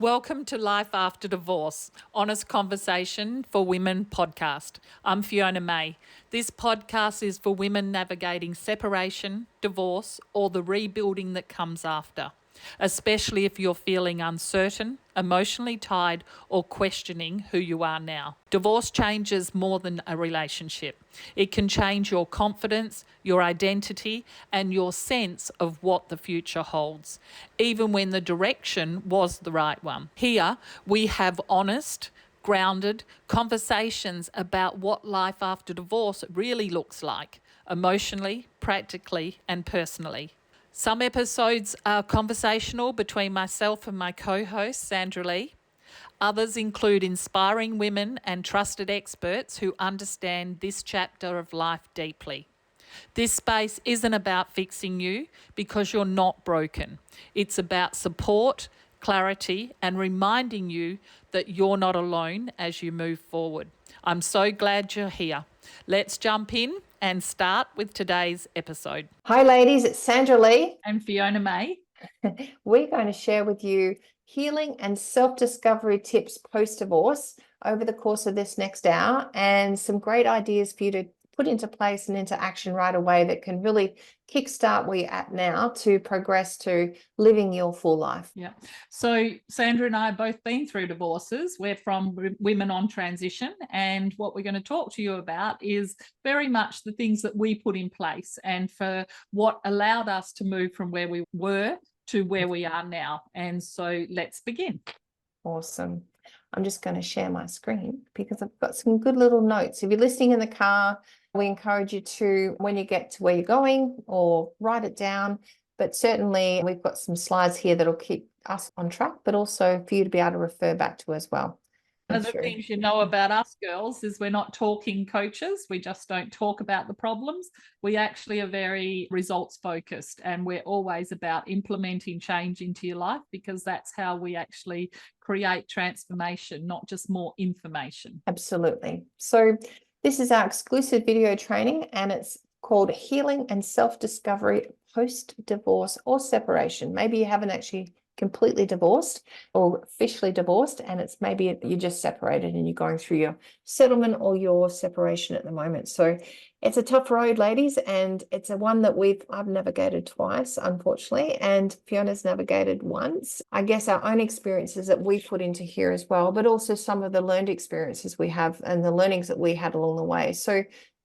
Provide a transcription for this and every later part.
Welcome to Life After Divorce, Honest Conversation for Women podcast. I'm Fiona May. This podcast is for women navigating separation, divorce, or the rebuilding that comes after, especially if you're feeling uncertain, emotionally tied, or questioning who you are now. Divorce changes more than a relationship. It can change your confidence, your identity, and your sense of what the future holds, even when the direction was the right one. Here, we have honest, grounded conversations about what life after divorce really looks like, emotionally, practically, and personally. Some episodes are conversational between myself and my co-host, Sandra Lee. Others include inspiring women and trusted experts who understand this chapter of life deeply. This space isn't about fixing you because you're not broken. It's about support, clarity, and reminding you that you're not alone as you move forward. I'm so glad you're here. Let's jump in and start with today's episode. Hi ladies, it's Sandra Lee. And Fiona May. We're going to share with you healing and self-discovery tips post-divorce over the course of this next hour, and some great ideas for you to put into place and into action right away that can really kickstart where you're at now to progress to living your full life. Yeah. So Sandra and I have both been through divorces. We're from Women on Transition, and what we're going to talk to you about is very much the things that we put in place and for what allowed us to move from where we were to where we are now. And so let's begin. Awesome. I'm just going to share my screen because I've got some good little notes. If you're listening in the car, we encourage you to, when you get to where you're going, or write it down. But certainly we've got some slides here that'll keep us on track, but also for you to be able to refer back to as well. One of the things you know about us girls is we're not talking coaches. We just don't talk about the problems. We actually are very results focused, and we're always about implementing change into your life, because that's how we actually create transformation, not just more information. Absolutely. So this is our exclusive video training, and it's called Healing and Self-Discovery Post-Divorce or Separation. Maybe you haven't actually completely divorced or officially divorced, and it's maybe you're just separated and you're going through your settlement or your separation at the moment. So it's a tough road, ladies, and it's a one that I've navigated twice, unfortunately, and Fiona's navigated once. I guess our own experiences that we put into here as well, but also some of the learned experiences we have and the learnings that we had along the way. So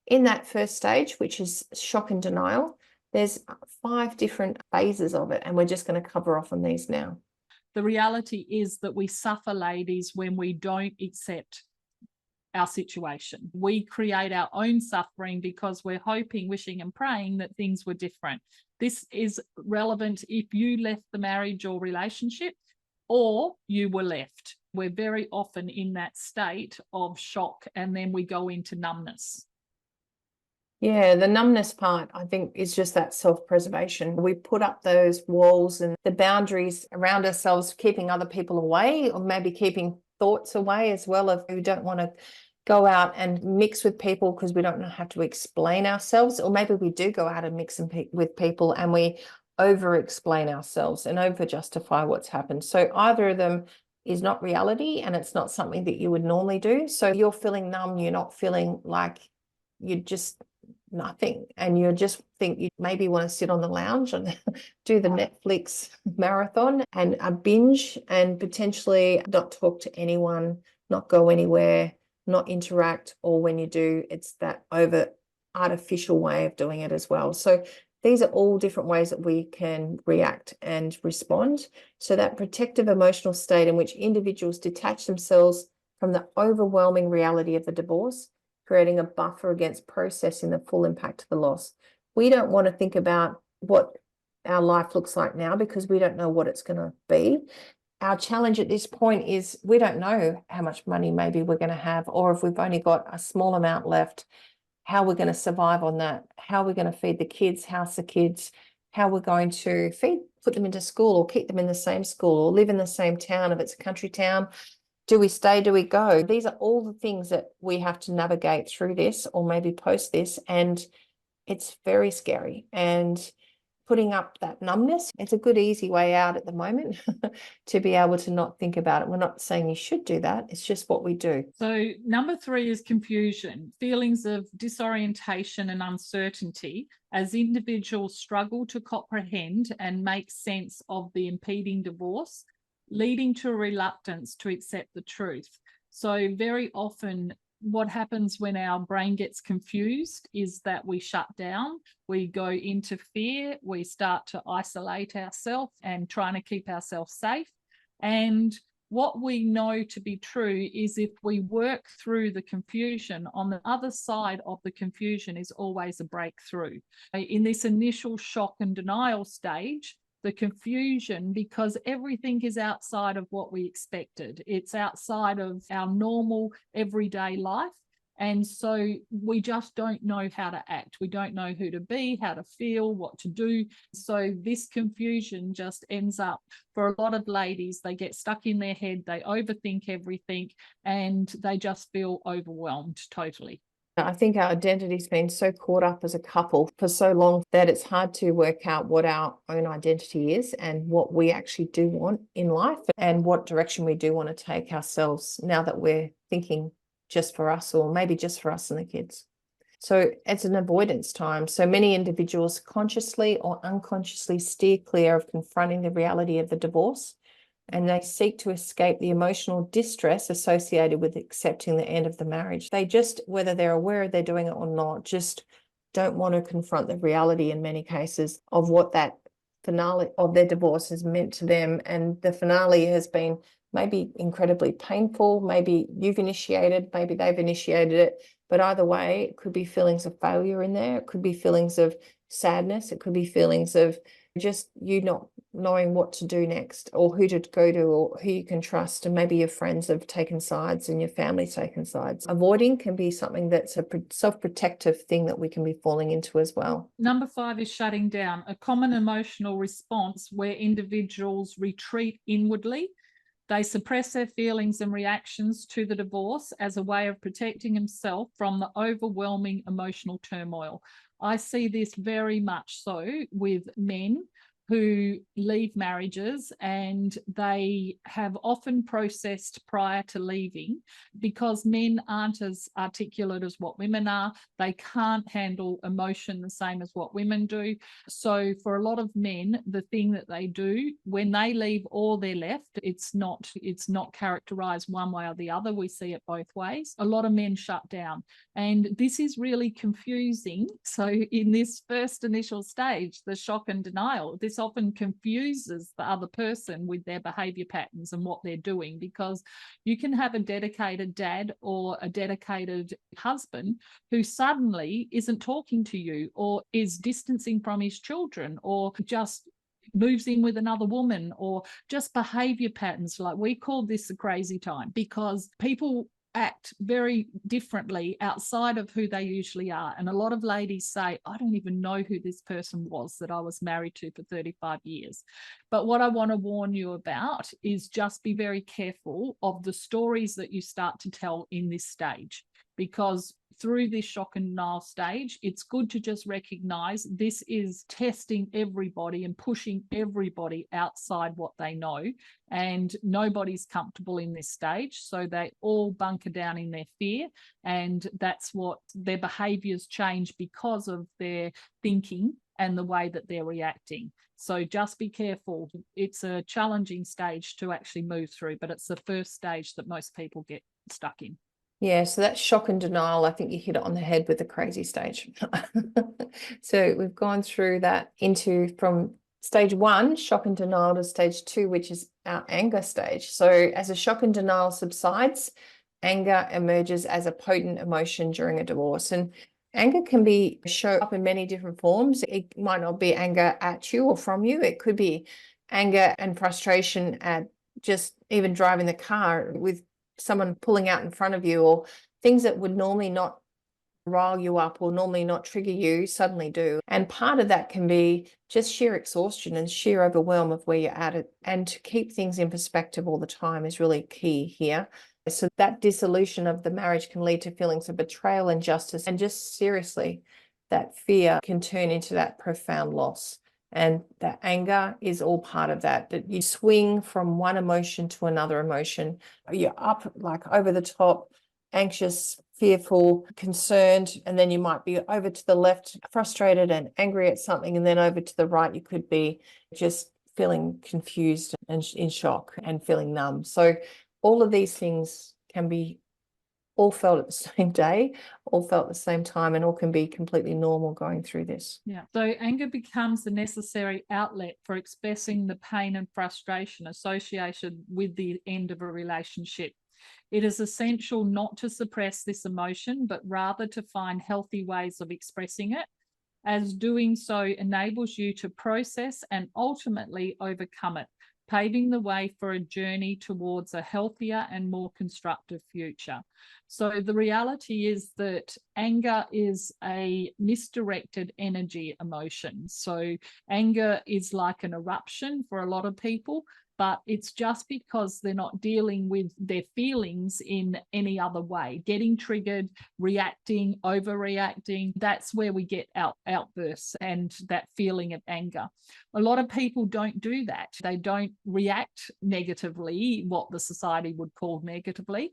in that first stage, which is shock and denial, there's 5 different phases of it, and we're just going to cover off on these now. The reality is that we suffer, ladies, when we don't accept our situation. We create our own suffering because we're hoping, wishing, and praying that things were different. This is relevant if you left the marriage or relationship or you were left. We're very often in that state of shock, and then we go into numbness. Yeah, the numbness part, I think, is just that self-preservation. We put up those walls and the boundaries around ourselves, keeping other people away, or maybe keeping thoughts away as well. If we don't want to go out and mix with people because we don't know how to explain ourselves, or maybe we do go out and mix with people and we over-explain ourselves and over-justify what's happened. So either of them is not reality, and it's not something that you would normally do. So you're feeling numb, you're not feeling like you just nothing, and you just think you maybe want to sit on the lounge and do the Netflix marathon and a binge, and potentially not talk to anyone, not go anywhere, not interact, or when you do, it's that over artificial way of doing it as well. So these are all different ways that we can react and respond. So that protective emotional state in which individuals detach themselves from the overwhelming reality of the divorce, creating a buffer against processing the full impact of the loss. We don't want to think about what our life looks like now because we don't know what it's going to be. Our challenge at this point is we don't know how much money maybe we're going to have, or if we've only got a small amount left, how we're going to survive on that, how we're going to feed the kids, house the kids, how we're going to put them into school or keep them in the same school or live in the same town if it's a country town. Do we stay? Do we go? These are all the things that we have to navigate through this, or maybe post this, and it's very scary. And putting up that numbness. It's a good, easy way out at the moment to be able to not think about it. We're not saying you should do that. It's just what we do. So number 3 is confusion, feelings of disorientation and uncertainty as individuals struggle to comprehend and make sense of the impeding divorce, leading to a reluctance to accept the truth. So very often what happens when our brain gets confused is that we shut down, we go into fear, we start to isolate ourselves and trying to keep ourselves safe. And what we know to be true is if we work through the confusion, on the other side of the confusion is always a breakthrough. In this initial shock and denial stage, the confusion, because everything is outside of what we expected. It's outside of our normal everyday life. And so we just don't know how to act. We don't know who to be, how to feel, what to do. So this confusion just ends up, for a lot of ladies, they get stuck in their head, they overthink everything, and they just feel overwhelmed totally. I think our identity's been so caught up as a couple for so long that it's hard to work out what our own identity is and what we actually do want in life and what direction we do want to take ourselves now that we're thinking just for us, or maybe just for us and the kids. So it's an avoidance time. So many individuals consciously or unconsciously steer clear of confronting the reality of the divorce, and they seek to escape the emotional distress associated with accepting the end of the marriage. They just, whether they're aware they're doing it or not, just don't want to confront the reality in many cases of what that finale of their divorce has meant to them. And the finale has been maybe incredibly painful. Maybe you've initiated, maybe they've initiated it. But either way, it could be feelings of failure in there. It could be feelings of sadness. It could be feelings of just you not knowing what to do next, or who to go to, or who you can trust. And maybe your friends have taken sides and your family's taken sides. Avoiding can be something that's a self-protective thing that we can be falling into as well. Number 5 is shutting down, a common emotional response where individuals retreat inwardly. They suppress their feelings and reactions to the divorce as a way of protecting himself from the overwhelming emotional turmoil. I see this very much so with men who leave marriages, and they have often processed prior to leaving, because men aren't as articulate as what women are. They can't handle emotion the same as what women do. So for a lot of men, the thing that they do when they leave or they're left, it's not characterized one way or the other. We see it both ways. A lot of men shut down, and this is really confusing. So in this first initial stage, the shock and denial, this often confuses the other person with their behavior patterns and what they're doing, because you can have a dedicated dad or a dedicated husband who suddenly isn't talking to you, or is distancing from his children, or just moves in with another woman, or just behavior patterns. Like, we call this a crazy time, because people act very differently outside of who they usually are. And a lot of ladies say, I don't even know who this person was that I was married to for 35 years. But what I want to warn you about is just be very careful of the stories that you start to tell in this stage, because through this shock and denial stage, it's good to just recognize this is testing everybody and pushing everybody outside what they know. And nobody's comfortable in this stage. So they all bunker down in their fear. And that's what their behaviors change because of their thinking and the way that they're reacting. So just be careful. It's a challenging stage to actually move through, but it's the first stage that most people get stuck in. Yeah, so that shock and denial, I think you hit it on the head with the crazy stage. So we've gone through that from stage 1, shock and denial, to stage 2, which is our anger stage. So as the shock and denial subsides, anger emerges as a potent emotion during a divorce. And anger can show up in many different forms. It might not be anger at you or from you. It could be anger and frustration at just even driving the car with someone pulling out in front of you, or things that would normally not rile you up or normally not trigger you suddenly do. And part of that can be just sheer exhaustion and sheer overwhelm of where you're at. And to keep things in perspective all the time is really key here. So that dissolution of the marriage can lead to feelings of betrayal, injustice, and just seriously, that fear can turn into that profound loss. And that anger is all part of that, that you swing from one emotion to another emotion. You're up like over the top, anxious, fearful, concerned, and then you might be over to the left, frustrated and angry at something, and then over to the right, you could be just feeling confused and in shock and feeling numb. So all of these things can be all felt at the same day, all felt at the same time, and all can be completely normal going through this. Yeah. So anger becomes the necessary outlet for expressing the pain and frustration associated with the end of a relationship. It is essential not to suppress this emotion, but rather to find healthy ways of expressing it, as doing so enables you to process and ultimately overcome it, paving the way for a journey towards a healthier and more constructive future. So the reality is that anger is a misdirected energy emotion. So anger is like an eruption for a lot of people, but it's just because they're not dealing with their feelings in any other way. Getting triggered, reacting, overreacting, that's where we get outbursts and that feeling of anger. A lot of people don't do that. They don't react negatively, what the society would call negatively,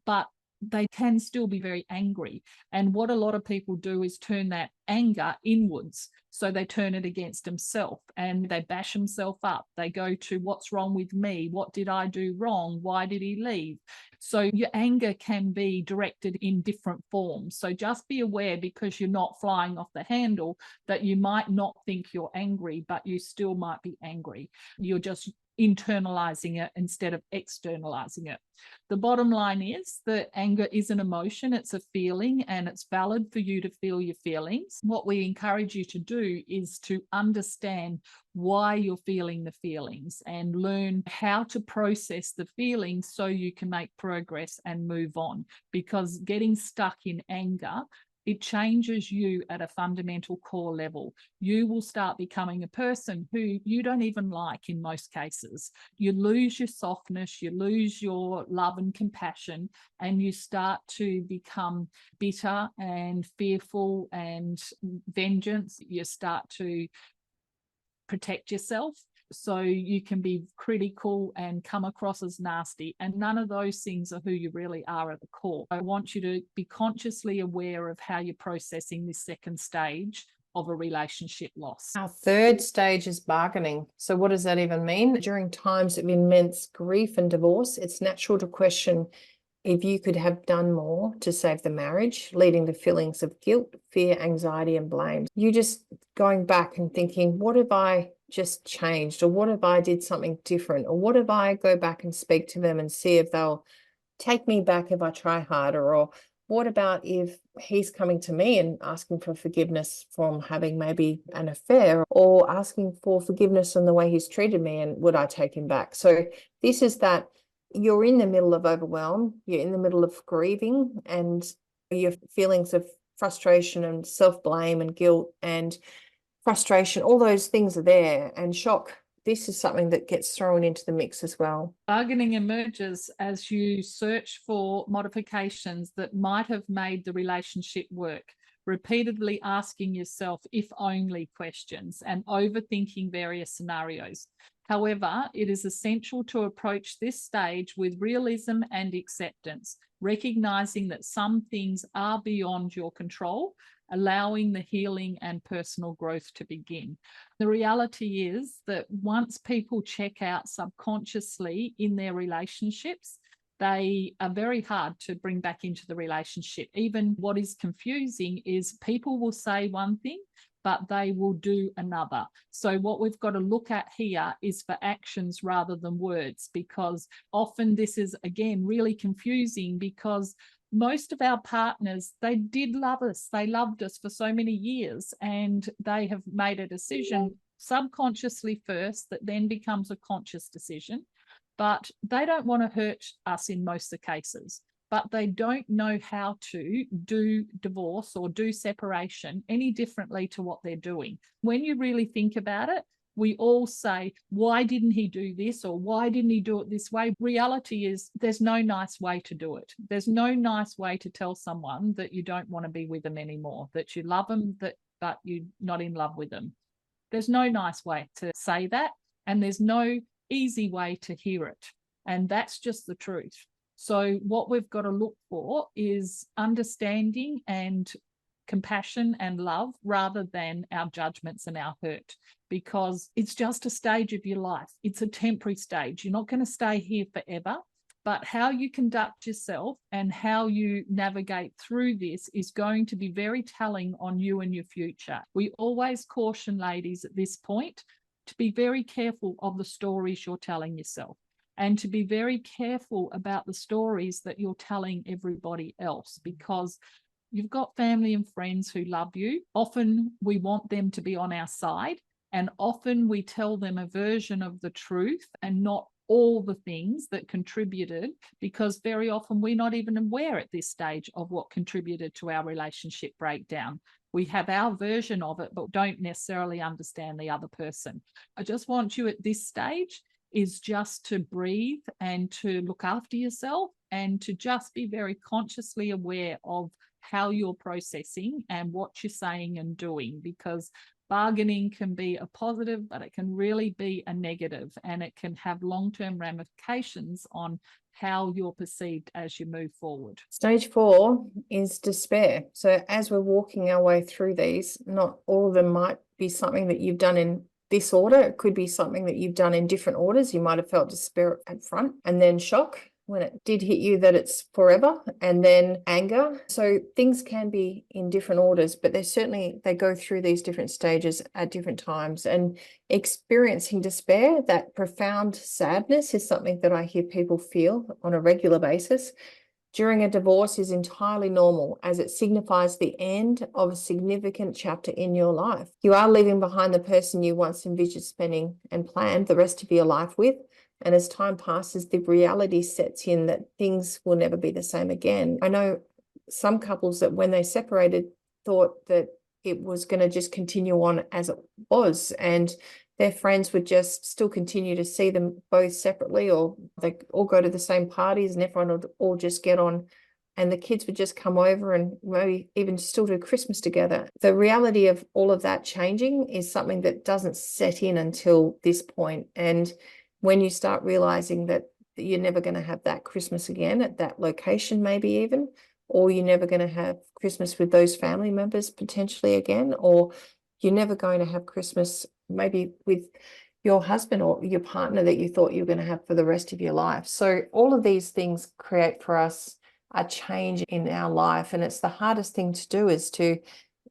but they can still be very angry. And what a lot of people do is turn that anger inwards. So they turn it against themselves and they bash themselves up. They go to, what's wrong with me? What did I do wrong? Why did he leave? So your anger can be directed in different forms. So just be aware, because you're not flying off the handle, that you might not think you're angry, but you still might be angry. You're just internalizing it instead of externalizing it. The bottom line is that anger is an emotion, it's a feeling, and it's valid for you to feel your feelings. What we encourage you to do is to understand why you're feeling the feelings and learn how to process the feelings so you can make progress and move on. Because getting stuck in anger, it changes you at a fundamental core level. You will start becoming a person who you don't even like in most cases. You lose your softness, you lose your love and compassion, and you start to become bitter and fearful and vengeance. You start to protect yourself. So you can be critical and come across as nasty. And none of those things are who you really are at the core. I want you to be consciously aware of how you're processing this second stage of a relationship loss. Our third stage is bargaining. So what does that even mean? During times of immense grief and divorce, it's natural to question if you could have done more to save the marriage, leading to feelings of guilt, fear, anxiety, and blame. You just going back and thinking, what if I just changed? Or what if I did something different? Or what if I go back and speak to them and see if they'll take me back if I try harder? Or what about if he's coming to me and asking for forgiveness from having maybe an affair, or asking for forgiveness on the way he's treated me, and would I take him back? So this is that you're in the middle of overwhelm, you're in the middle of grieving, and your feelings of frustration and self-blame and guilt and frustration, all those things are there, and shock. This is something that gets thrown into the mix as well. Bargaining emerges as you search for modifications that might have made the relationship work, repeatedly asking yourself if only questions and overthinking various scenarios. However, it is essential to approach this stage with realism and acceptance, recognizing that some things are beyond your control, allowing the healing and personal growth to begin. The reality is that once people check out subconsciously in their relationships, they are very hard to bring back into the relationship. Even what is confusing is people will say one thing, but they will do another. So what we've got to look at here is for actions rather than words, because often this is, again, really confusing, because most of our partners, they did love us. They loved us for so many years, and they have made a decision subconsciously first that then becomes a conscious decision. But they don't want to hurt us in most of the cases, but they don't know how to do divorce or do separation any differently to what they're doing. When you really think about it, we all say, why didn't he do this? Or why didn't he do it this way? Reality is there's no nice way to do it. There's no nice way to tell someone that you don't want to be with them anymore, that you love them, but you're not in love with them. There's no nice way to say that, and there's no easy way to hear it. And that's just the truth. So what we've got to look for is understanding and compassion and love rather than our judgments and our hurt, because it's just a stage of your life. It's a temporary stage. You're not going to stay here forever. But how you conduct yourself and how you navigate through this is going to be very telling on you and your future. We always caution ladies at this point to be very careful of the stories you're telling yourself, and to be very careful about the stories that you're telling everybody else, because you've got family and friends who love you. Often we want them to be on our side, and often we tell them a version of the truth and not all the things that contributed, because very often we're not even aware at this stage of what contributed to our relationship breakdown. We have our version of it, but don't necessarily understand the other person. I just want you at this stage is just to breathe and to look after yourself, and to just be very consciously aware of how you're processing and what you're saying and doing, because bargaining can be a positive, but it can really be a negative, and it can have long-term ramifications on how you're perceived as you move forward. Stage 4 is despair. So as we're walking our way through these, not all of them might be something that you've done in this order. It could be something that you've done in different orders. You might have felt despair at front, and then shock when it did hit you that it's forever, and then anger. So things can be in different orders, but they go through these different stages at different times. And experiencing despair, that profound sadness, is something that I hear people feel on a regular basis during a divorce, is entirely normal, as it signifies the end of a significant chapter in your life. You are leaving behind the person you once envisioned spending and planned the rest of your life with. And as time passes, the reality sets in that things will never be the same again. I know some couples that when they separated thought that it was going to just continue on as it was, and their friends would just still continue to see them both separately, or they all go to the same parties and everyone would all just get on, and the kids would just come over and maybe even still do Christmas together. The reality of all of that changing is something that doesn't set in until this point. And when you start realizing that you're never going to have that Christmas again at that location, maybe even, or you're never going to have Christmas with those family members potentially again, or you're never going to have Christmas maybe with your husband or your partner that you thought you were going to have for the rest of your life. So all of these things create for us a change in our life. And it's the hardest thing to do, is to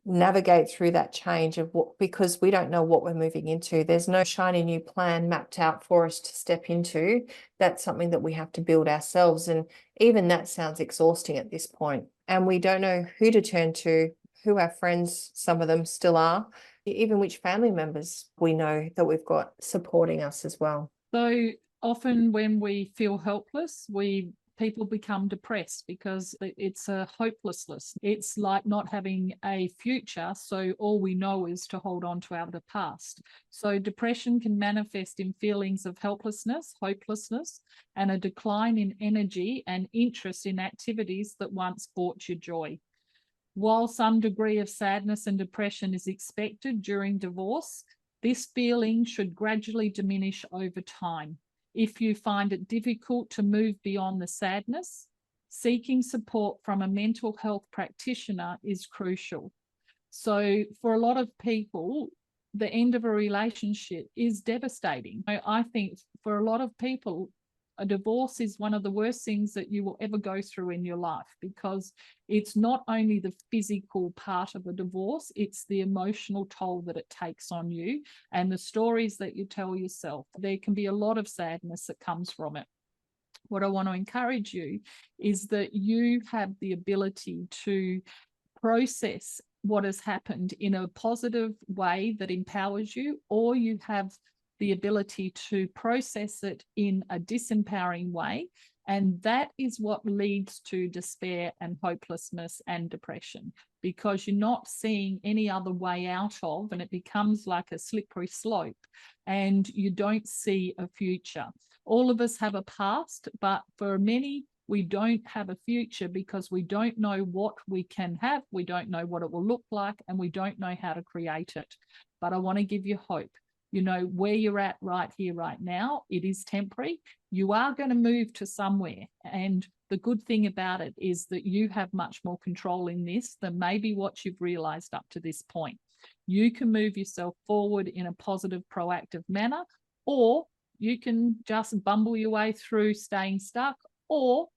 navigate through that change of because we don't know what we're moving into. There's no shiny new plan mapped out for us to step into. That's something that we have to build ourselves. And even that sounds exhausting at this point. And we don't know who to turn to, who our friends, some of them still are, even which family members we know that we've got supporting us as well. So often when we feel helpless, people become depressed, because it's a hopelessness. It's like not having a future, so all we know is to hold on to our past. So depression can manifest in feelings of helplessness, hopelessness, and a decline in energy and interest in activities that once brought you joy. While some degree of sadness and depression is expected during divorce, this feeling should gradually diminish over time. If you find it difficult to move beyond the sadness, seeking support from a mental health practitioner is crucial. So for a lot of people, the end of a relationship is devastating. I think for a lot of people, a divorce is one of the worst things that you will ever go through in your life, because it's not only the physical part of a divorce, it's the emotional toll that it takes on you and the stories that you tell yourself. There can be a lot of sadness that comes from it. What I want to encourage you is that you have the ability to process what has happened in a positive way that empowers you, or you have the ability to process it in a disempowering way. And that is what leads to despair and hopelessness and depression, because you're not seeing any other way out of, and it becomes like a slippery slope, and you don't see a future. All of us have a past, but for many, we don't have a future because we don't know what we can have, we don't know what it will look like, and we don't know how to create it. but I want to give you hope. You know, where you're at right here, right now, it is temporary. You are going to move to somewhere. And the good thing about it is that you have much more control in this than maybe what you've realized up to this point. You can move yourself forward in a positive, proactive manner, or you can just bumble your way through staying stuck, or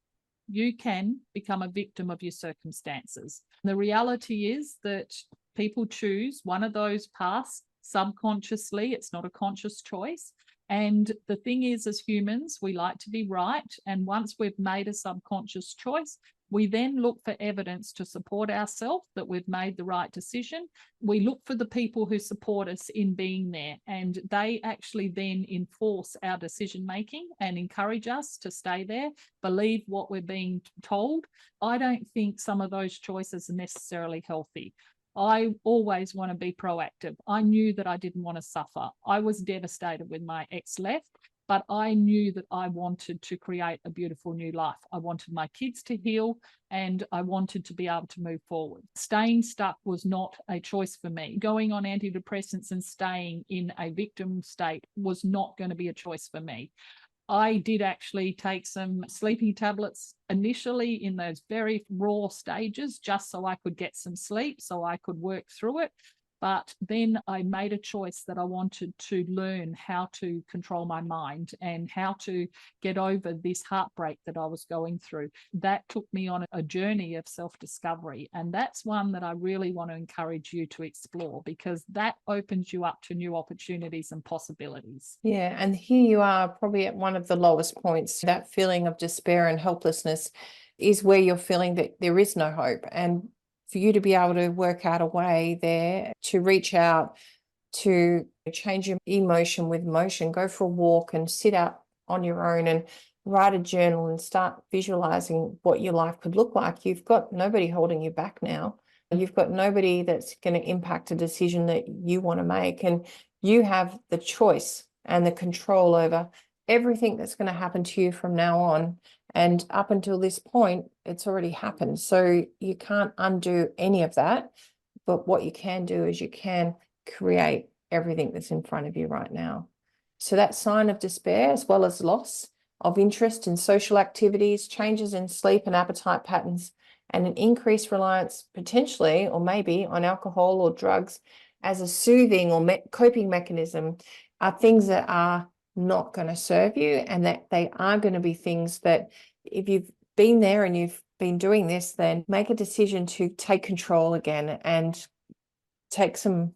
you can become a victim of your circumstances. The reality is that people choose one of those paths subconsciously. It's not a conscious choice. And the thing is, as humans, we like to be right. And once we've made a subconscious choice, we then look for evidence to support ourselves that we've made the right decision. We look for the people who support us in being there, and they actually then enforce our decision making and encourage us to stay there, believe what we're being told. I don't think some of those choices are necessarily healthy. I always want to be proactive. I knew that I didn't want to suffer. I was devastated when my ex left, but I knew that I wanted to create a beautiful new life. I wanted my kids to heal, and I wanted to be able to move forward. Staying stuck was not a choice for me. Going on antidepressants and staying in a victim state was not going to be a choice for me. I did actually take some sleeping tablets initially in those very raw stages, just so I could get some sleep, so I could work through it. But then I made a choice that I wanted to learn how to control my mind and how to get over this heartbreak that I was going through. That took me on a journey of self-discovery. And that's one that I really want to encourage you to explore, because that opens you up to new opportunities and possibilities. Yeah, and here you are probably at one of the lowest points. That feeling of despair and helplessness is where you're feeling that there is no hope. And for you to be able to work out a way there to reach out, to change your emotion with motion, go for a walk and sit out on your own and write a journal and start visualizing what your life could look like. You've got nobody holding you back now. You've got nobody that's going to impact a decision that you want to make. And you have the choice and the control over everything that's going to happen to you from now on. And up until this point, it's already happened. So you can't undo any of that. But what you can do is you can create everything that's in front of you right now. So that sign of despair, as well as loss of interest in social activities, changes in sleep and appetite patterns, and an increased reliance potentially or maybe on alcohol or drugs as a soothing or coping mechanism, are things that are not going to serve you, and that they are going to be things that if you've been there and you've been doing this, then make a decision to take control again and take some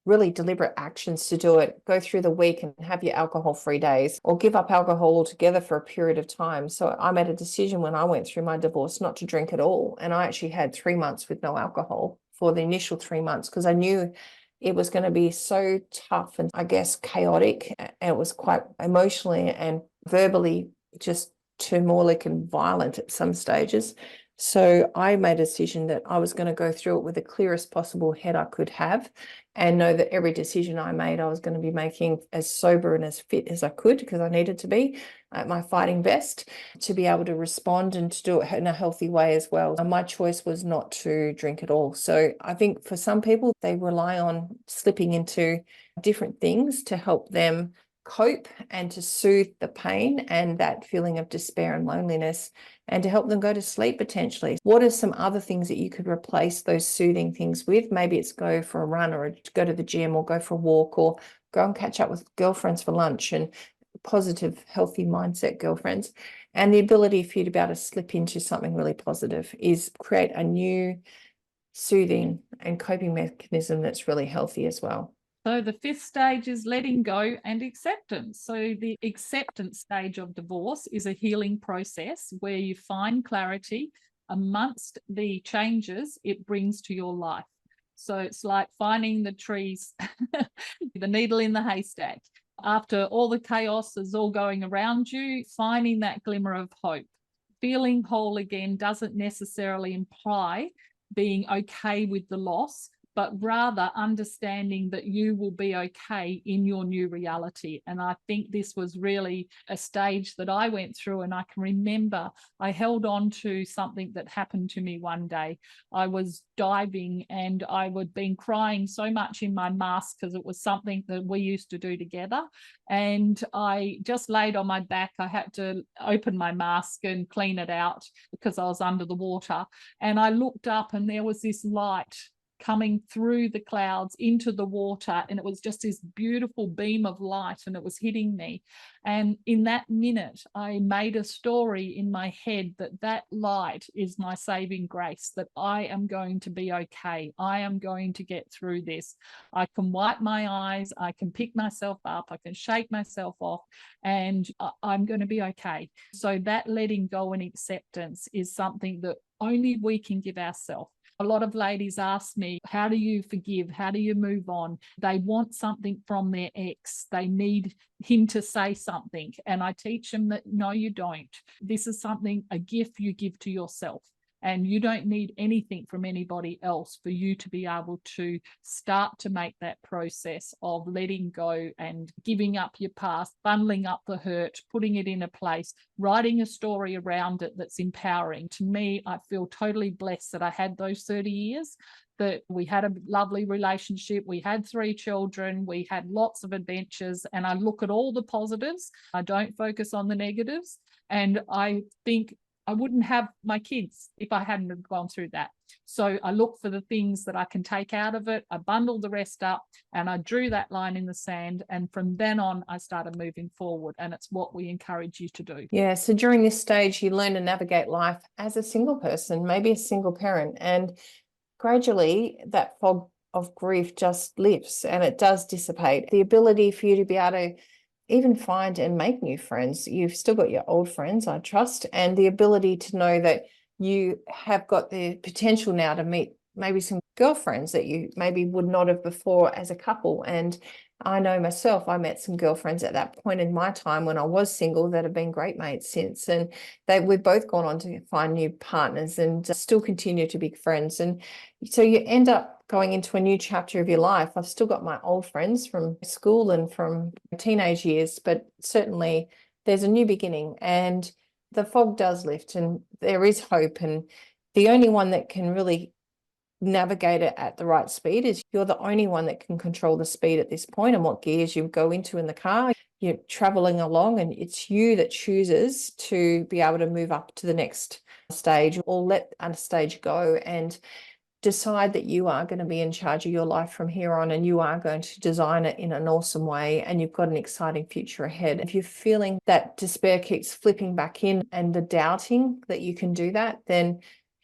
really deliberate actions to do it. Go through the week and have your alcohol-free days, or give up alcohol altogether for a period of time. So I made a decision when I went through my divorce not to drink at all. And I actually had 3 months with no alcohol for the initial 3 months, because I knew it was going to be so tough and I guess chaotic. And it was quite emotionally and verbally just turmoilic and violent at some stages. So I made a decision that I was going to go through it with the clearest possible head I could have, and know that every decision I made, I was going to be making as sober and as fit as I could, because I needed to be at my fighting best to be able to respond and to do it in a healthy way as well. And my choice was not to drink at all. So I think for some people, they rely on slipping into different things to help them cope and to soothe the pain and that feeling of despair and loneliness, and to help them go to sleep potentially. What are some other things that you could replace those soothing things with? Maybe it's go for a run, or go to the gym, or go for a walk, or go and catch up with girlfriends for lunch, and positive, healthy mindset girlfriends. And the ability for you to be able to slip into something really positive is create a new soothing and coping mechanism that's really healthy as well. So the fifth stage is letting go and acceptance. So the acceptance stage of divorce is a healing process where you find clarity amongst the changes it brings to your life. So it's like finding the trees, the needle in the haystack. After all the chaos is all going around you, finding that glimmer of hope. Feeling whole again doesn't necessarily imply being okay with the loss, but rather understanding that you will be okay in your new reality. And I think this was really a stage that I went through, and I can remember I held on to something that happened to me one day. I was diving and I had been crying so much in my mask because it was something that we used to do together. And I just laid on my back. I had to open my mask and clean it out because I was under the water. And I looked up and there was this light coming through the clouds into the water, and it was just this beautiful beam of light, and it was hitting me. And in that minute I made a story in my head that that light is my saving grace, that I am going to be okay, I am going to get through this, I can wipe my eyes, I can pick myself up, I can shake myself off, and I'm going to be okay. So that letting go and acceptance is something that only we can give ourselves. A lot of ladies ask me, how do you forgive? How do you move on? They want something from their ex. They need him to say something. And I teach them that, no, you don't. This is something, a gift you give to yourself. And you don't need anything from anybody else for you to be able to start to make that process of letting go and giving up your past, bundling up the hurt, putting it in a place, writing a story around it that's empowering. To me, I feel totally blessed that I had those 30 years, that we had a lovely relationship, we had 3 children, we had lots of adventures, and I look at all the positives. I don't focus on the negatives. And I think I wouldn't have my kids if I hadn't gone through that. So I look for the things that I can take out of it. I bundled the rest up and I drew that line in the sand. And from then on, I started moving forward. And it's what we encourage you to do. Yeah. So during this stage, you learn to navigate life as a single person, maybe a single parent. And gradually that fog of grief just lifts and it does dissipate. The ability for you to be able to even find and make new friends. You've still got your old friends, I trust, and the ability to know that you have got the potential now to meet maybe some girlfriends that you maybe would not have before as a couple. And I know myself, I met some girlfriends at that point in my time when I was single that have been great mates since. And we've both gone on to find new partners and still continue to be friends. And so you end up going into a new chapter of your life. I've still got my old friends from school and from teenage years, but certainly there's a new beginning and the fog does lift and there is hope. And the only one that can really navigate it at the right speed is you're the only one that can control the speed at this point and what gears you go into in the car. You're traveling along and it's you that chooses to be able to move up to the next stage or let a stage go and decide that you are going to be in charge of your life from here on and you are going to design it in an awesome way and you've got an exciting future ahead. If you're feeling that despair keeps flipping back in and the doubting that you can do that, then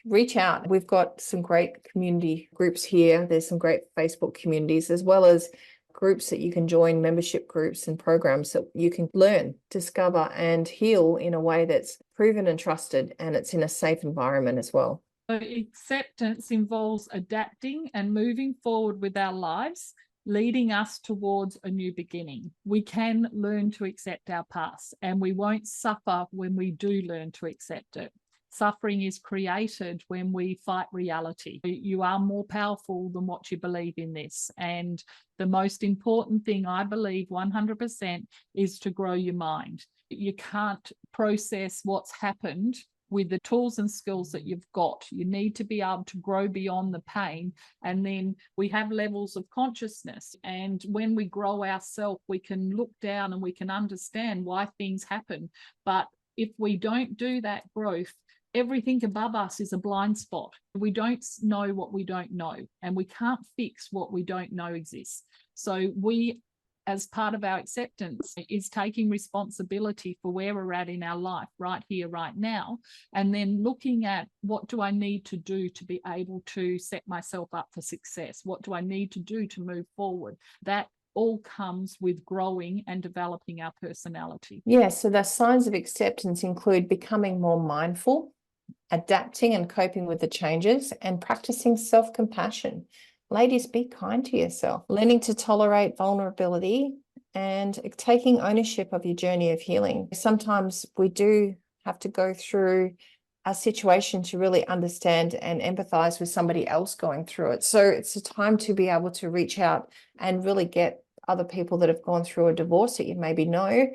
reach out. We've got some great community groups here. There's some great Facebook communities as well as groups that you can join, membership groups and programs that you can learn, discover and heal in a way that's proven and trusted and it's in a safe environment as well. So acceptance involves adapting and moving forward with our lives, leading us towards a new beginning. We can learn to accept our past and we won't suffer when we do learn to accept it. Suffering is created when we fight reality. You are more powerful than what you believe in this. And the most important thing, I believe 100%, is to grow your mind. You can't process what's happened with the tools and skills that you've got. You need to be able to grow beyond the pain. And then we have levels of consciousness. And when we grow ourselves, we can look down and we can understand why things happen. But if we don't do that growth, everything above us is a blind spot. We don't know what we don't know, and we can't fix what we don't know exists. So we, as part of our acceptance, is taking responsibility for where we're at in our life, right here, right now, and then looking at what do I need to do to be able to set myself up for success? What do I need to do to move forward? That all comes with growing and developing our personality. Yeah, so the signs of acceptance include becoming more mindful, adapting and coping with the changes, and practicing self-compassion. Ladies, be kind to yourself, learning to tolerate vulnerability and taking ownership of your journey of healing. Sometimes we do have to go through a situation to really understand and empathize with somebody else going through it. So it's a time to be able to reach out and really get other people that have gone through a divorce that you maybe know.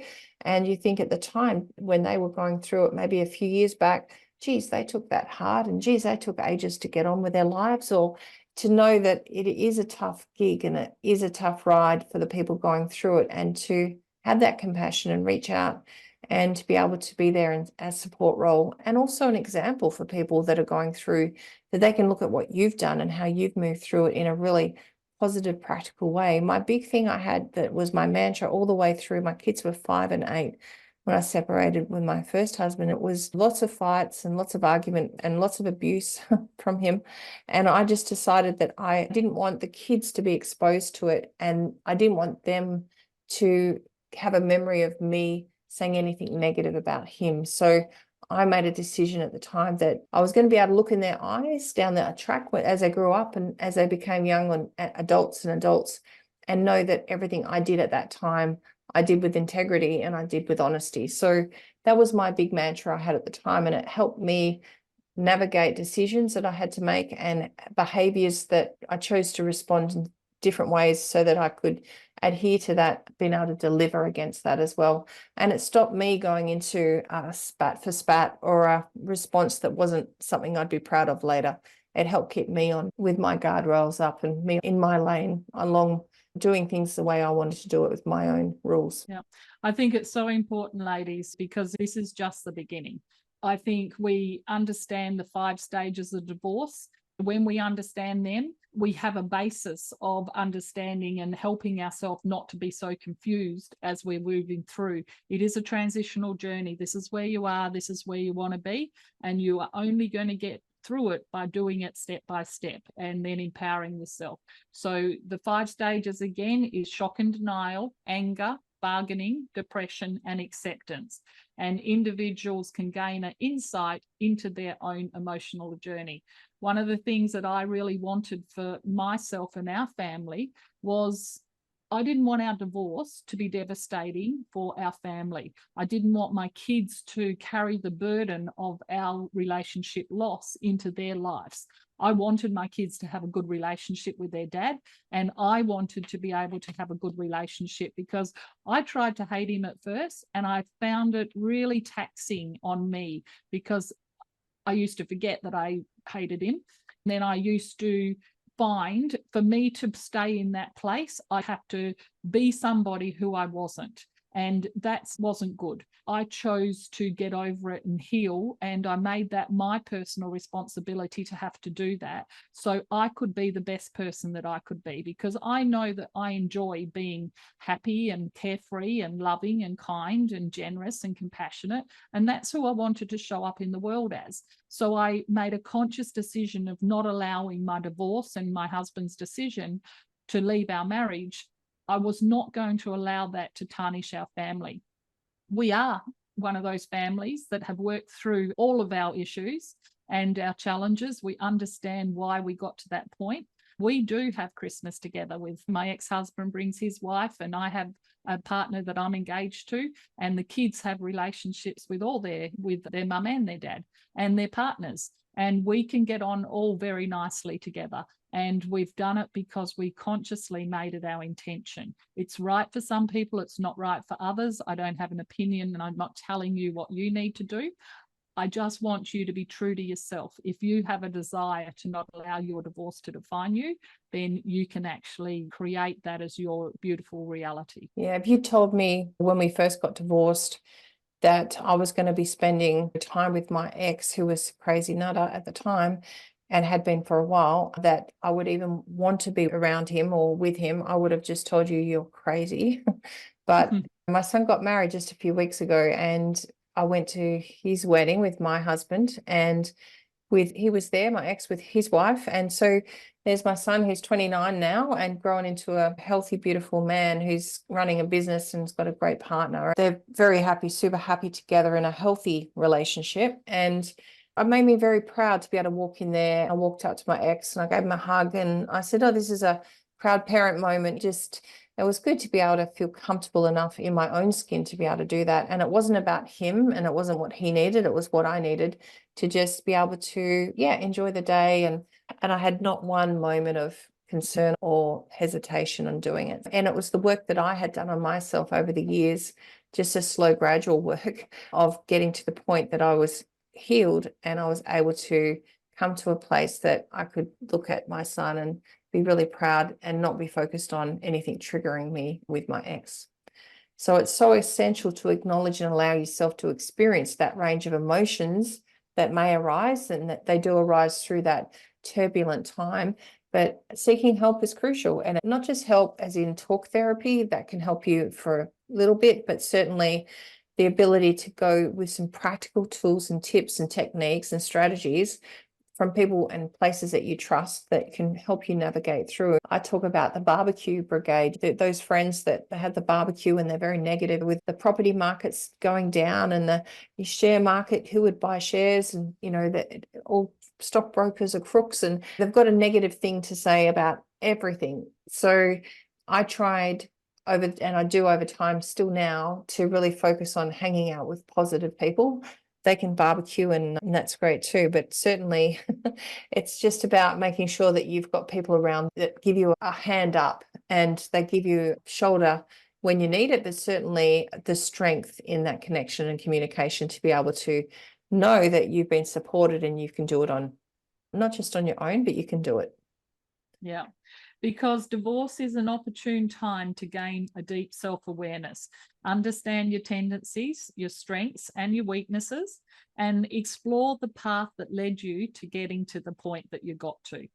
And you think at the time when they were going through it, maybe a few years back, geez, they took that hard, and geez, they took ages to get on with their lives. Or to know that it is a tough gig and it is a tough ride for the people going through it, and to have that compassion and reach out and to be able to be there in a support role, and also an example for people that are going through, that they can look at what you've done and how you've moved through it in a really positive, practical way. My big thing I had that was my mantra all the way through, my kids were 5 and 8 when I separated with my first husband. It was lots of fights and lots of argument and lots of abuse from him. And I just decided that I didn't want the kids to be exposed to it, and I didn't want them to have a memory of me saying anything negative about him. So I made a decision at the time that I was going to be able to look in their eyes down that track as they grew up and as they became young and adults, and know that everything I did at that time, I did with integrity and I did with honesty. So that was my big mantra I had at the time, and it helped me navigate decisions that I had to make and behaviors that I chose to respond in different ways so that I could adhere to that, being able to deliver against that as well. And it stopped me going into a spat for spat or a response that wasn't something I'd be proud of later. It helped keep me on with my guardrails up and me in my lane along, doing things the way I wanted to do it with my own rules. Yeah, I think it's so important, ladies, because this is just the beginning. I think we understand the 5 stages of divorce. When we understand them, we have a basis of understanding and helping ourselves not to be so confused as we're moving through. It is a transitional journey. This is where you are, this is where you want to be, and you are only going to get through it by doing it step by step and then empowering yourself. So the 5 stages again is shock and denial, anger, bargaining, depression, and acceptance. And individuals can gain an insight into their own emotional journey. One of the things that I really wanted for myself and our family was, I didn't want our divorce to be devastating for our family. I didn't want my kids to carry the burden of our relationship loss into their lives. I wanted my kids to have a good relationship with their dad, and I wanted to be able to have a good relationship, because I tried to hate him at first and I found it really taxing on me, because I used to forget that I hated him. And then I used to find, for me to stay in that place, I have to be somebody who I wasn't. And that wasn't good. I chose to get over it and heal, and I made that my personal responsibility to have to do that so I could be the best person that I could be, because I know that I enjoy being happy and carefree and loving and kind and generous and compassionate, and that's who I wanted to show up in the world as. So I made a conscious decision of not allowing my divorce and my husband's decision to leave our marriage. I was not going to allow that to tarnish our family. We are one of those families that have worked through all of our issues and our challenges. We understand why we got to that point. We do have Christmas together. With my ex-husband brings his wife, and I have a partner that I'm engaged to, and the kids have relationships with their mum and their dad and their partners, and we can get on all very nicely together. And we've done it because we consciously made it our intention. It's right for some people, it's not right for others. I don't have an opinion, and I'm not telling you what you need to do. I just want you to be true to yourself. If you have a desire to not allow your divorce to define you, then you can actually create that as your beautiful reality. Yeah, if you told me when we first got divorced that I was going to be spending time with my ex, who was crazy nutter at the time and had been for a while, that I would even want to be around him or with him, I would have just told you you're crazy. But my son got married just a few weeks ago, and I went to his wedding with my husband, and he was there, my ex, with his wife. And so there's my son, who's 29 now and grown into a healthy, beautiful man who's running a business and's got a great partner. They're very happy, super happy together in a healthy relationship. And it made me very proud to be able to walk in there. I walked up to my ex and I gave him a hug, and I said, oh, this is a proud parent moment. Just, it was good to be able to feel comfortable enough in my own skin to be able to do that. And it wasn't about him and it wasn't what he needed. It was what I needed to just be able to, enjoy the day. And I had not one moment of concern or hesitation on doing it. And it was the work that I had done on myself over the years, just a slow, gradual work of getting to the point that I was healed and I was able to come to a place that I could look at my son and be really proud and not be focused on anything triggering me with my ex. So it's so essential to acknowledge and allow yourself to experience that range of emotions that may arise, and that they do arise through that turbulent time. But seeking help is crucial, and not just help as in talk therapy that can help you for a little bit, but certainly the ability to go with some practical tools and tips and techniques and strategies from people and places that you trust that can help you navigate through. I talk about the barbecue brigade, those friends that have the barbecue and they're very negative with the property markets going down and the share market, who would buy shares, and that all stockbrokers are crooks and they've got a negative thing to say about everything. So I tried over, and I do over time still now, to really focus on hanging out with positive people. They can barbecue and that's great too, but certainly it's just about making sure that you've got people around that give you a hand up and they give you a shoulder when you need it, but certainly the strength in that connection and communication to be able to know that you've been supported and you can do it on, not just on your own, but you can do it. Yeah, because divorce is an opportune time to gain a deep self-awareness, understand your tendencies, your strengths and your weaknesses, and explore the path that led you to getting to the point that you got to.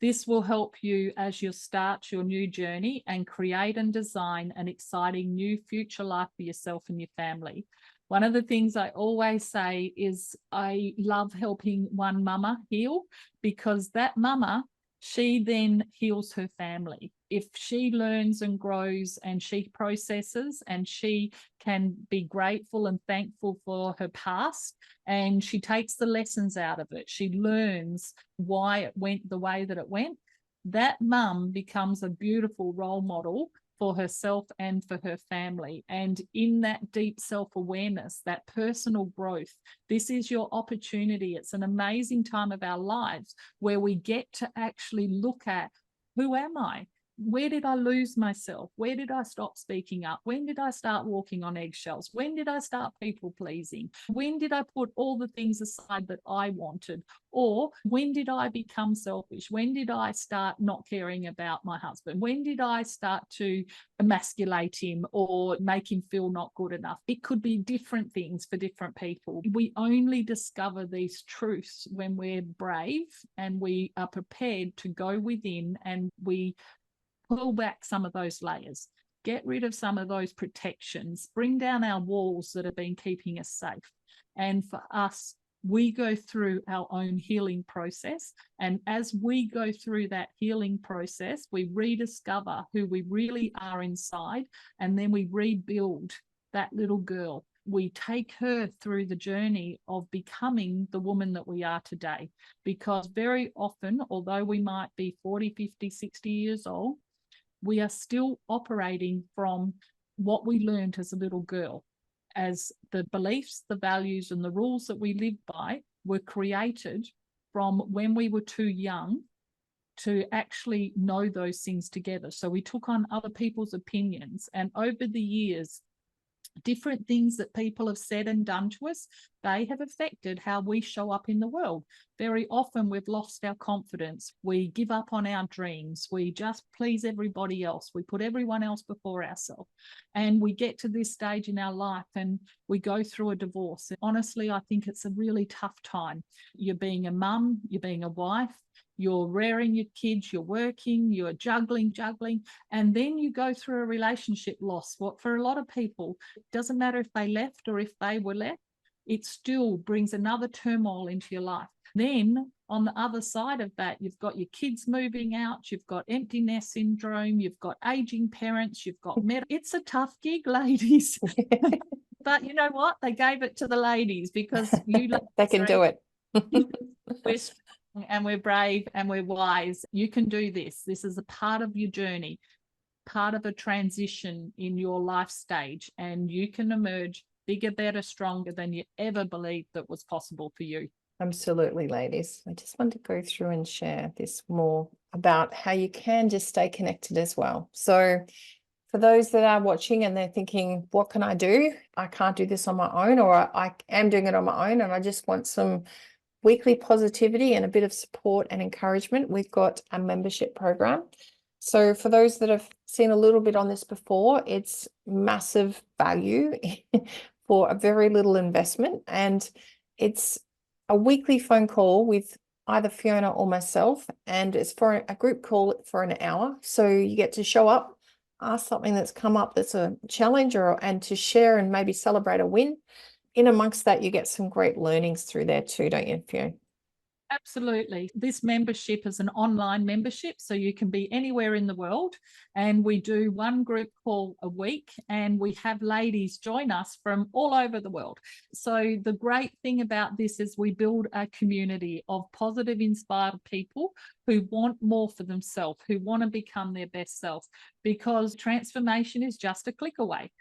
This will help you as you start your new journey and create and design an exciting new future life for yourself and your family. One of the things I always say is I love helping one mama heal, because that mama, she then heals her family. If she learns and grows and she processes and she can be grateful and thankful for her past, and she takes the lessons out of it, she learns why it went the way that it went, that mum becomes a beautiful role model for herself and for her family. And in that deep self-awareness, that personal growth, this is your opportunity. It's an amazing time of our lives where we get to actually look at, who am I? Where did I lose myself? Where did I stop speaking up? When did I start walking on eggshells? When did I start people pleasing? When did I put all the things aside that I wanted? Or when did I become selfish? When did I start not caring about my husband? When did I start to emasculate him or make him feel not good enough? It could be different things for different people. We only discover these truths when we're brave and we are prepared to go within and we pull back some of those layers, get rid of some of those protections, bring down our walls that have been keeping us safe. And for us, we go through our own healing process. And as we go through that healing process, we rediscover who we really are inside. And then we rebuild that little girl. We take her through the journey of becoming the woman that we are today. Because very often, although we might be 40, 50, 60 years old, we are still operating from what we learned as a little girl, as the beliefs, the values, and the rules that we live by were created from when we were too young to actually know those things together. So we took on other people's opinions, and over the years, different things that people have said and done to us, they have affected how we show up in the world. Very often we've lost our confidence. We give up on our dreams. We just please everybody else. We put everyone else before ourselves. And we get to this stage in our life and we go through a divorce. Honestly, I think it's a really tough time. You're being a mum, you're being a wife, you're rearing your kids, you're working, you're juggling, and then you go through a relationship loss. What for a lot of people, it doesn't matter if they left or if they were left, it still brings another turmoil into your life. Then on the other side of that, you've got your kids moving out, you've got empty nest syndrome, you've got aging parents, you've got it's a tough gig, ladies. But you know what? They gave it to the ladies because you they can do it. and we're brave and we're wise. You can do this. This is a part of your journey, part of a transition in your life stage, and you can emerge bigger, better, stronger than you ever believed that was possible for you. Absolutely, ladies. I just want to go through and share this more about how you can just stay connected as well. So for those that are watching and they're thinking, what can I do? I can't do this on my own, or I am doing it on my own and I just want some weekly positivity and a bit of support and encouragement. We've got a membership program. So for those that have seen a little bit on this before, it's massive value for a very little investment. And it's a weekly phone call with either Fiona or myself, and it's for a group call for an hour. So you get to show up, ask something that's come up that's a challenge, and to share and maybe celebrate a win. In amongst that, you get some great learnings through there too, don't you, Fiona? Absolutely. This membership is an online membership, so you can be anywhere in the world. And we do one group call a week, and we have ladies join us from all over the world. So the great thing about this is we build a community of positive, inspired people who want more for themselves, who want to become their best self, because transformation is just a click away.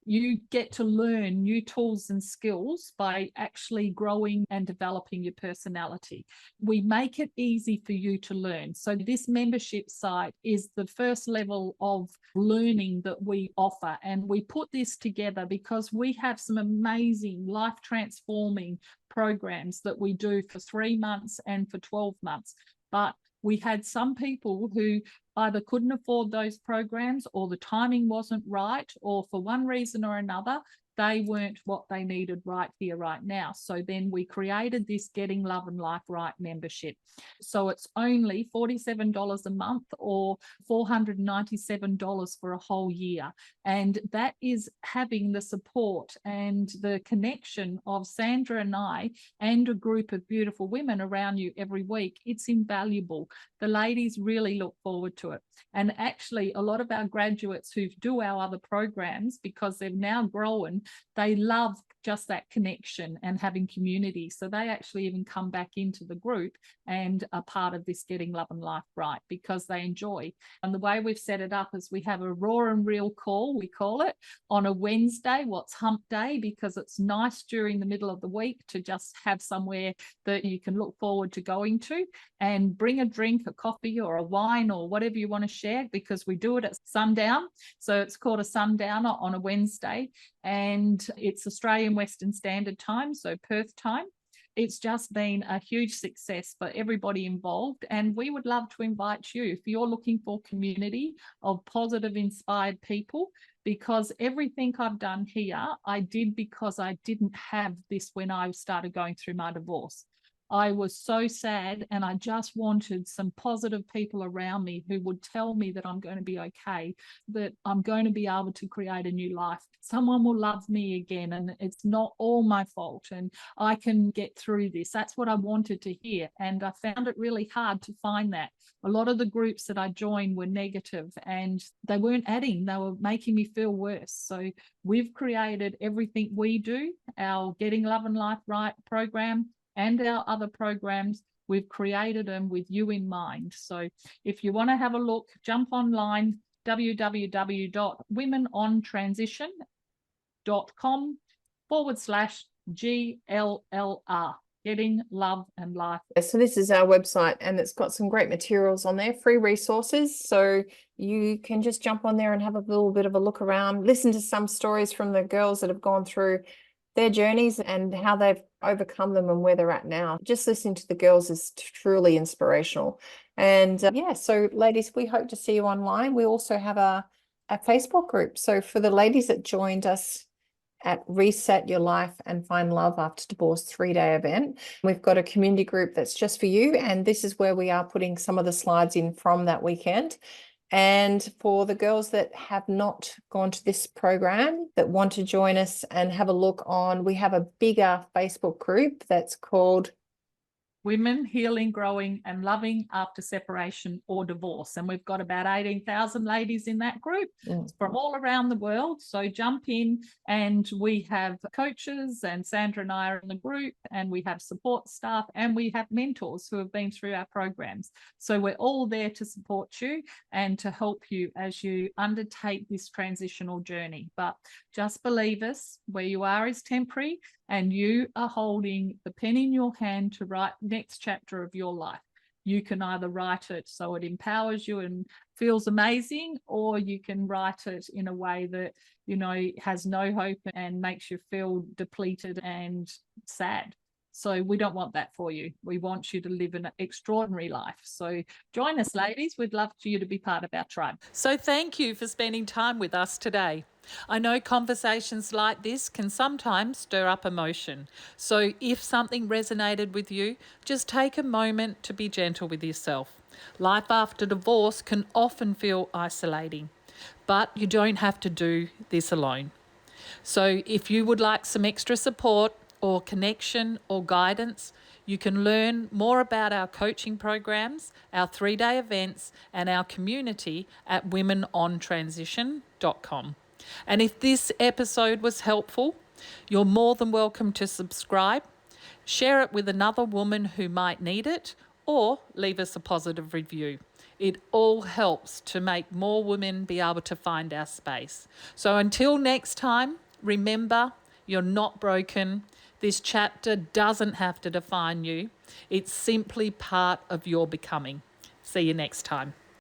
You get to learn new tools and skills by actually growing and developing your personality. We make it easy for you to learn. So this membership site is the first level of learning that we offer. And we put this together because we have some amazing life transforming programs that we do for 3 months and for 12 months. But we had some people who either couldn't afford those programs, or the timing wasn't right, or for one reason or another, they weren't what they needed right here, right now. So then we created this Getting Love and Life Right membership. So it's only $47 a month, or $497 for a whole year. And that is having the support and the connection of Sandra and I and a group of beautiful women around you every week. It's invaluable. The ladies really look forward to it. And actually, a lot of our graduates who do our other programs, because they've now grown, they love just that connection and having community. So they actually even come back into the group and are part of this Getting Love and Life Right, because they enjoy. And the way we've set it up is we have a raw and real call, we call it, on a Wednesday, what's hump day, because it's nice during the middle of the week to just have somewhere that you can look forward to going to, and bring a drink, a coffee or a wine or whatever you want to share, because we do it at sundown. So it's called a sundowner on a Wednesday, and it's Australian Western Standard Time, so Perth time. It's just been a huge success for everybody involved, and we would love to invite you if you're looking for community of positive, inspired people, because everything I've done here, I did because I didn't have this when I started going through my divorce. I was so sad, and I just wanted some positive people around me who would tell me that I'm going to be okay, that I'm going to be able to create a new life. Someone will love me again, and it's not all my fault, and I can get through this. That's what I wanted to hear. And I found it really hard to find that. A lot of the groups that I joined were negative, and they weren't adding, they were making me feel worse. So we've created everything we do, our Getting Love and Life Right program, and our other programs. We've created them with you in mind. So if you want to have a look, jump online, www.womenontransition.com/GLLR, Getting Love and Life. So this is our website, and it's got some great materials on there, free resources. So you can just jump on there and have a little bit of a look around, listen to some stories from the girls that have gone through their journeys and how they've overcome them and where they're at now. Just listening to the girls is truly inspirational. And yeah, so ladies, we hope to see you online. We also have a Facebook group. So for the ladies that joined us at Reset Your Life and Find Love After Divorce 3-day event, we've got a community group that's just for you. And this is where we are putting some of the slides in from that weekend. And for the girls that have not gone to this program, that want to join us and have a look on, we have a bigger Facebook group that's called Women Healing, Growing and Loving After Separation or Divorce. And we've got about 18,000 ladies in that group from all around the world. So jump in, and we have coaches, and Sandra and I are in the group, and we have support staff, and we have mentors who have been through our programs. So we're all there to support you and to help you as you undertake this transitional journey. But just believe us, where you are is temporary, and you are holding the pen in your hand to write the next chapter of your life. You can either write it so it empowers you and feels amazing, or you can write it in a way that, you know, has no hope and makes you feel depleted and sad. So we don't want that for you. We want you to live an extraordinary life. So join us, ladies. We'd love for you to be part of our tribe. So thank you for spending time with us today. I know conversations like this can sometimes stir up emotion. So if something resonated with you, just take a moment to be gentle with yourself. Life after divorce can often feel isolating, but you don't have to do this alone. So if you would like some extra support or connection or guidance, you can learn more about our coaching programs, our 3-day events, and our community at womenontransition.com. And if this episode was helpful, you're more than welcome to subscribe, share it with another woman who might need it, or leave us a positive review. It all helps to make more women be able to find our space. So until next time, remember, you're not broken. This chapter doesn't have to define you. It's simply part of your becoming. See you next time.